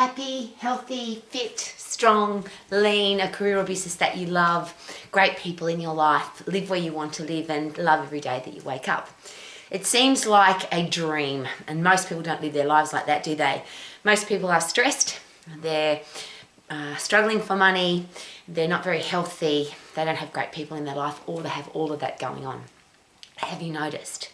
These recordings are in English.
happy, healthy, fit, strong, lean, a career or business that you love, great people in your life, live where you want to live and love every day that you wake up. It seems like a dream, and most people don't live their lives like that, do they? Most people are stressed, they're struggling for money, they're not very healthy, they don't have great people in their life, or they have all of that going on. Have you noticed?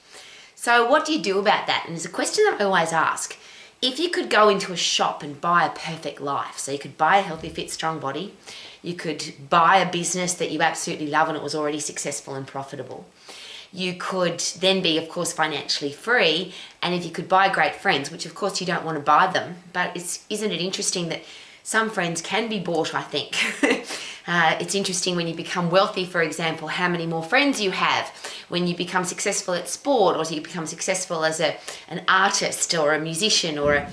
So what do you do about that? And there's a question that I always ask. If you could go into a shop and buy a perfect life, so you could buy a healthy, fit, strong body, you could buy a business that you absolutely love and it was already successful and profitable. You could then be, of course, financially free, and if you could buy great friends, which of course you don't want to buy them, but isn't it interesting that some friends can be bought, I think. It's interesting when you become wealthy, for example, how many more friends you have. When you become successful at sport, or you become successful as an artist or a musician, or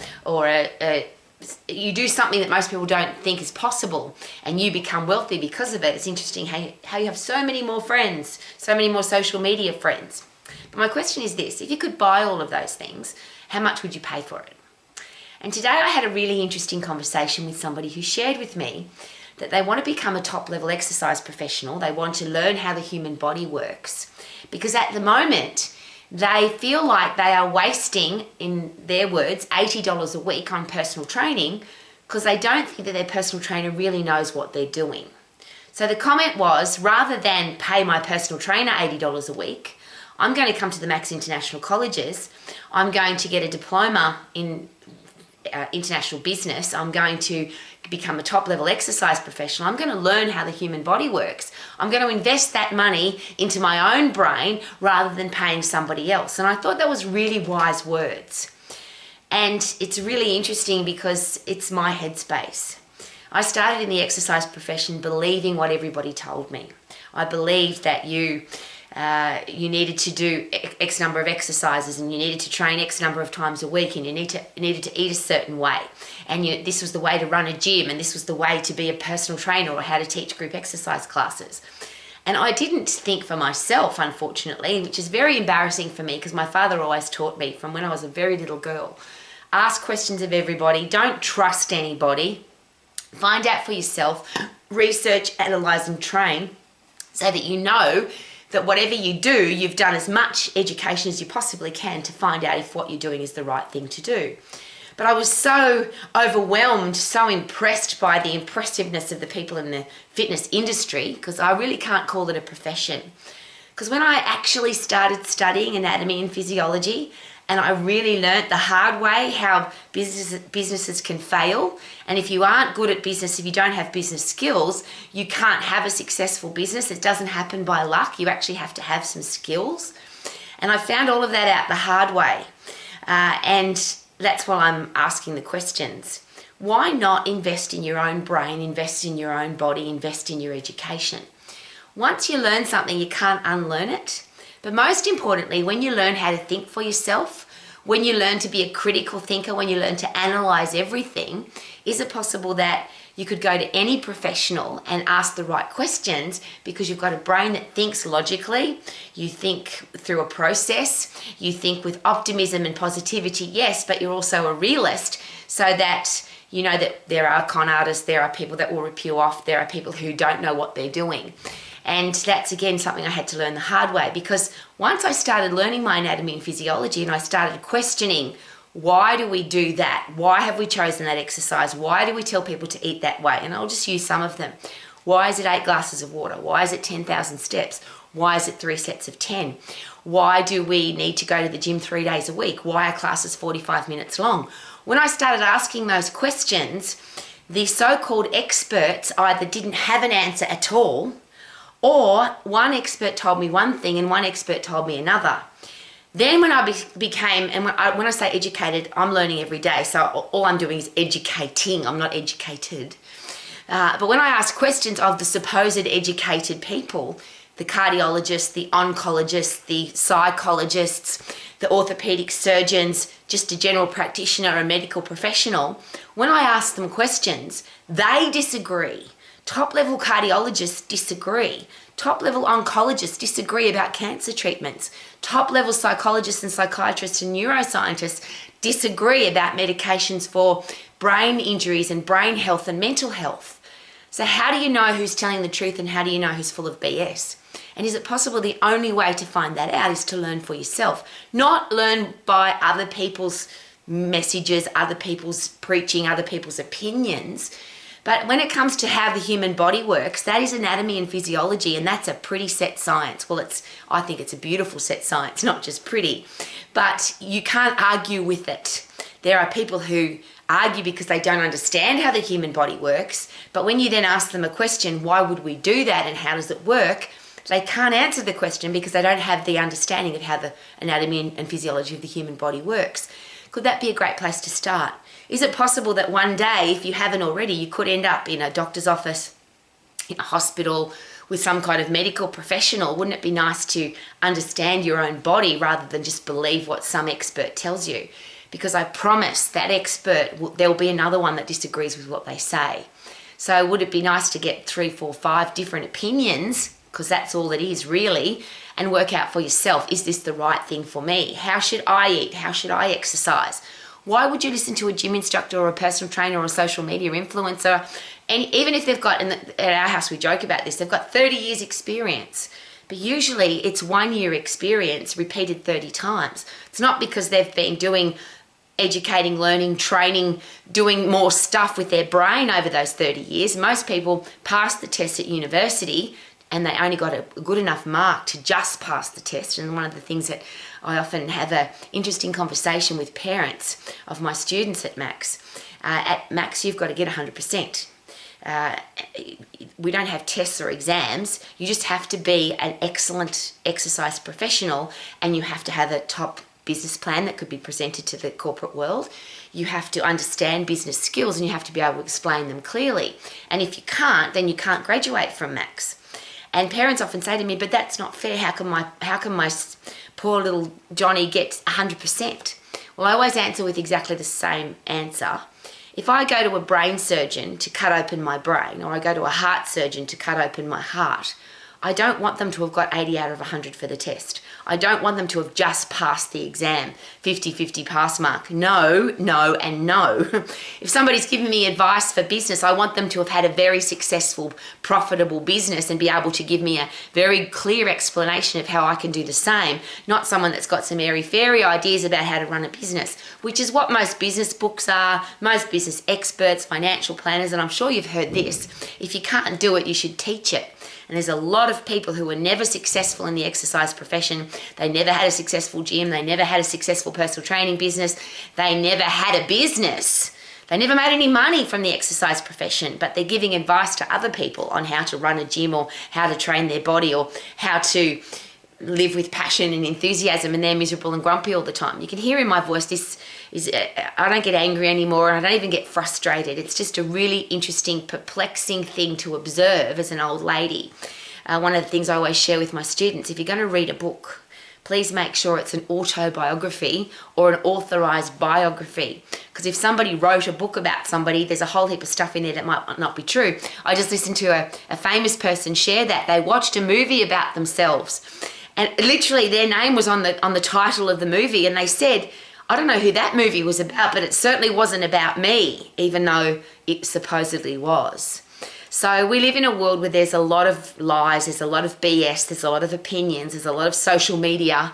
you do something that most people don't think is possible and you become wealthy because of it. It's interesting how you have so many more friends, so many more social media friends. But my question is this: if you could buy all of those things, how much would you pay for it? And today I had a really interesting conversation with somebody who shared with me that they want to become a top-level exercise professional. They want to learn how the human body works, because at the moment they feel like they are wasting, in their words, $80 a week on personal training because they don't think that their personal trainer really knows what they're doing. So the comment was, rather than pay my personal trainer $80 a week, I'm going to come to the Max International Colleges. I'm going to get a diploma in international business. I'm going to become a top-level exercise professional. I'm going to learn how the human body works. I'm going to invest that money into my own brain rather than paying somebody else. And I thought that was really wise words. And it's really interesting because it's my headspace. I started in the exercise profession believing what everybody told me. I believed that you needed to do X number of exercises, and you needed to train X number of times a week, and you needed to eat a certain way, and this was the way to run a gym, and this was the way to be a personal trainer, or how to teach group exercise classes. And I didn't think for myself, unfortunately, which is very embarrassing for me, because my father always taught me from when I was a very little girl: ask questions of everybody, don't trust anybody, find out for yourself, research, analyze and train, so that you know that whatever you do, you've done as much education as you possibly can to find out if what you're doing is the right thing to do. But I was so overwhelmed, so impressed by the impressiveness of the people in the fitness industry, because I really can't call it a profession. Because when I actually started studying anatomy and physiology, and I really learnt the hard way how businesses can fail. And if you aren't good at business, if you don't have business skills, you can't have a successful business. It doesn't happen by luck. You actually have to have some skills. And I found all of that out the hard way. And that's why I'm asking the questions. Why not invest in your own brain, invest in your own body, invest in your education? Once you learn something, you can't unlearn it. But most importantly, when you learn how to think for yourself, when you learn to be a critical thinker, when you learn to analyze everything, is it possible that you could go to any professional and ask the right questions, because you've got a brain that thinks logically, you think through a process, you think with optimism and positivity, yes, but you're also a realist, so that you know that there are con artists, there are people that will rip you off, there are people who don't know what they're doing. And that's, again, something I had to learn the hard way, because once I started learning my anatomy and physiology and I started questioning, why do we do that? Why have we chosen that exercise? Why do we tell people to eat that way? And I'll just use some of them. Why is it 8 glasses of water? Why is it 10,000 steps? Why is it 3 sets of 10? Why do we need to go to the gym 3 days a week? Why are classes 45 minutes long? When I started asking those questions, the so-called experts either didn't have an answer at all, or one expert told me one thing and one expert told me another. Then when I became, and when I say educated, I'm learning every day. So all I'm doing is educating. I'm not educated. But when I asked questions of the supposed educated people, the cardiologists, the oncologists, the psychologists, the orthopedic surgeons, just a general practitioner, a medical professional, when I asked them questions, they disagree. Top-level cardiologists disagree. Top-level oncologists disagree about cancer treatments. Top-level psychologists and psychiatrists and neuroscientists disagree about medications for brain injuries and brain health and mental health. So how do you know who's telling the truth and how do you know who's full of BS? And is it possible the only way to find that out is to learn for yourself? Not learn by other people's messages, other people's preaching, other people's opinions. But when it comes to how the human body works, that is anatomy and physiology, and that's a pretty set science. Well, I think it's a beautiful set science, not just pretty. But you can't argue with it. There are people who argue because they don't understand how the human body works, but when you then ask them a question, why would we do that and how does it work? They can't answer the question because they don't have the understanding of how the anatomy and physiology of the human body works. Could that be a great place to start? Is it possible that one day, if you haven't already, you could end up in a doctor's office, in a hospital, with some kind of medical professional? Wouldn't it be nice to understand your own body rather than just believe what some expert tells you? Because I promise that expert, there will be another one that disagrees with what they say. So would it be nice to get 3, 4, 5 different opinions, because that's all it is really, and work out for yourself, is this the right thing for me? How should I eat? How should I exercise? Why would you listen to a gym instructor or a personal trainer or a social media influencer? And even if they've got, at our house we joke about this, they've got 30 years experience. But usually it's 1 year experience repeated 30 times. It's not because they've been doing educating, learning, training, doing more stuff with their brain over those 30 years. Most people pass the test at university and they only got a good enough mark to just pass the test. And one of the things that I often have an interesting conversation with parents of my students at Max. At Max, you've got to get 100%. We don't have tests or exams. You just have to be an excellent exercise professional, and you have to have a top business plan that could be presented to the corporate world. You have to understand business skills and you have to be able to explain them clearly. And if you can't, then you can't graduate from Max. And parents often say to me, but that's not fair. How can my poor little Johnny get 100%? Well, I always answer with exactly the same answer. If I go to a brain surgeon to cut open my brain, or I go to a heart surgeon to cut open my heart, I don't want them to have got 80 out of 100 for the test. I don't want them to have just passed the exam, 50-50 pass mark. No, no, and no. If somebody's giving me advice for business, I want them to have had a very successful, profitable business and be able to give me a very clear explanation of how I can do the same, not someone that's got some airy-fairy ideas about how to run a business, which is what most business books are, most business experts, financial planners, and I'm sure you've heard this. If you can't do it, you should teach it. And there's a lot of people who were never successful in the exercise profession. They never had a successful gym. They never had a successful personal training business. They never had a business. They never made any money from the exercise profession, but they're giving advice to other people on how to run a gym or how to train their body or how to live with passion and enthusiasm, and they're miserable and grumpy all the time. You can hear in my voice, I don't get angry anymore, and I don't even get frustrated. It's just a really interesting, perplexing thing to observe as an old lady. One of the things I always share with my students, if you're going to read a book, please make sure it's an autobiography or an authorized biography. Because if somebody wrote a book about somebody, there's a whole heap of stuff in there that might not be true. I just listened to a famous person share that. They watched a movie about themselves, and literally their name was on the title of the movie, and they said, I don't know who that movie was about, but it certainly wasn't about me, even though it supposedly was. So we live in a world where there's a lot of lies, there's a lot of BS, there's a lot of opinions, there's a lot of social media,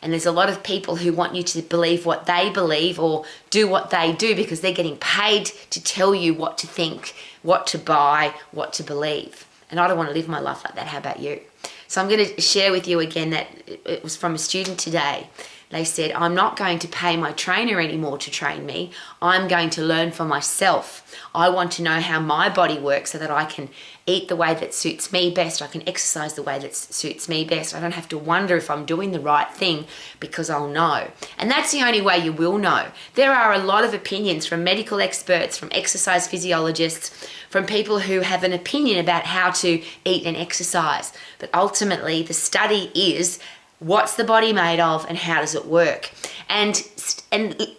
and there's a lot of people who want you to believe what they believe or do what they do because they're getting paid to tell you what to think, what to buy, what to believe. And I don't want to live my life like that. How about you? So I'm going to share with you again that it was from a student today. They said, I'm not going to pay my trainer anymore to train me. I'm going to learn for myself. I want to know how my body works so that I can eat the way that suits me best. I can exercise the way that suits me best. I don't have to wonder if I'm doing the right thing because I'll know. And that's the only way you will know. There are a lot of opinions from medical experts, from exercise physiologists, from people who have an opinion about how to eat and exercise. But ultimately, the study is what's the body made of and how does it work? And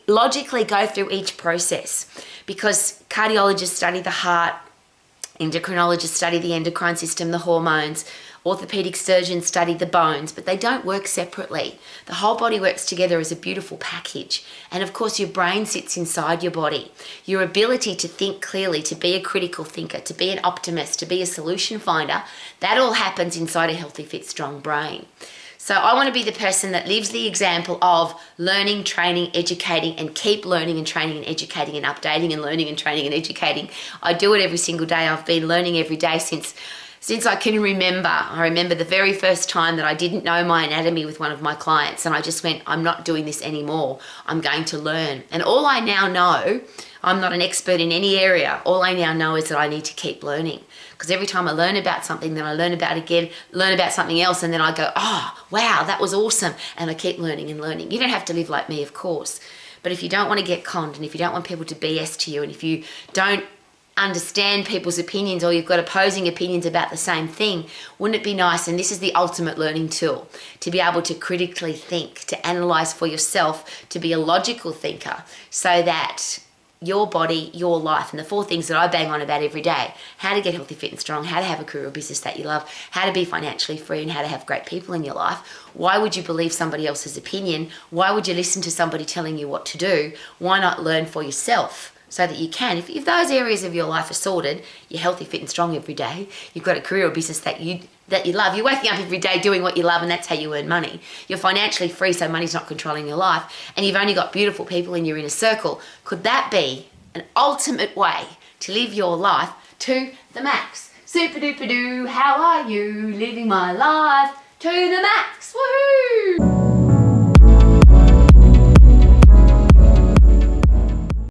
logically go through each process, because cardiologists study the heart, endocrinologists study the endocrine system, the hormones, Orthopedic surgeons study the bones, but they don't work separately. The whole body works together as a beautiful package. And of course, your brain sits inside your body. Your ability to think clearly, to be a critical thinker, to be an optimist, to be a solution finder, that all happens inside a healthy, fit, strong brain. So I want to be the person that lives the example of learning, training, educating, and keep learning and training and educating and updating and learning and training and educating. I do it every single day. I've been learning every day since I can remember. I remember the very first time that I didn't know my anatomy with one of my clients, and I just went, I'm not doing this anymore. I'm going to learn. And all I now know, I'm not an expert in any area. All I now know is that I need to keep learning. Because every time I learn about something, then I learn about it again, learn about something else, and then I go, oh, wow, that was awesome. And I keep learning and learning. You don't have to live like me, of course. But if you don't want to get conned, and if you don't want people to BS to you, and if you don't understand people's opinions, or you've got opposing opinions about the same thing, wouldn't it be nice, and this is the ultimate learning tool, to be able to critically think, to analyze for yourself, to be a logical thinker, so that your body, your life, and the 4 things that I bang on about every day: how to get healthy, fit, and strong, how to have a career or business that you love, how to be financially free, and how to have great people in your life. Why would you believe somebody else's opinion? Why would you listen to somebody telling you what to do? Why not learn for yourself? So that you can, if those areas of your life are sorted, you're healthy, fit, and strong every day, you've got a career or business that you love, you're waking up every day doing what you love, and that's how you earn money. You're financially free, so money's not controlling your life, and you've only got beautiful people in your inner circle. Could that be an ultimate way to live your life to the max? Super duper doo, how are you? Living my life to the max, woohoo!